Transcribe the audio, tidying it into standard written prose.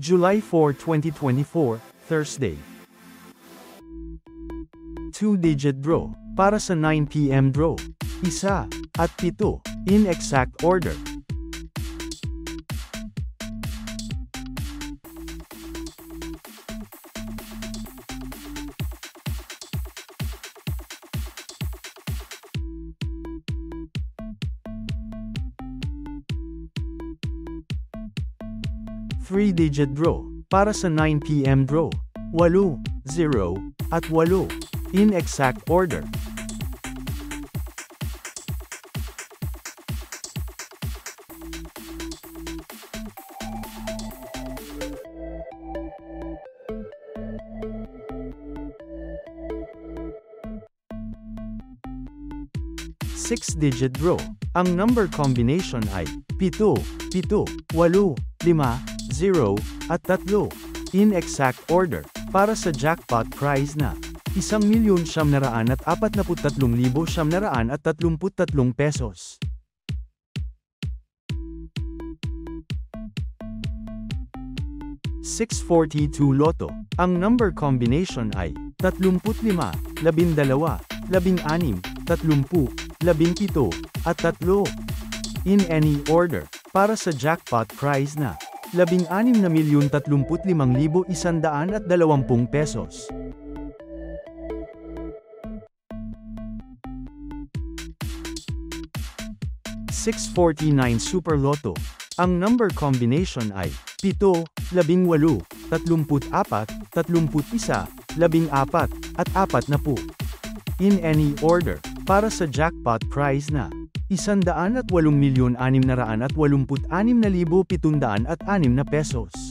July 4, 2024, Thursday. 2-digit draw, para sa 9 p.m. draw. 1 at 7, in exact order. Three-digit draw, para sa 9 p.m. draw. 8, 0, at 8, in exact order. Six-digit draw. Ang number combination ay 7, 7, 8, 5, 0, at 3, in exact order, para sa jackpot prize na 1,943,933 pesos. $642 Lotto. Ang number combination ay 35, 12, 16, 30, 17, at 3, in any order, para sa jackpot prize na 16,035,120 pesos. $649 Super Lotto. Ang number combination ay 7, 18, 34, 31, 14, at 40, in any order, para sa jackpot prize na 108,686,706 pesos.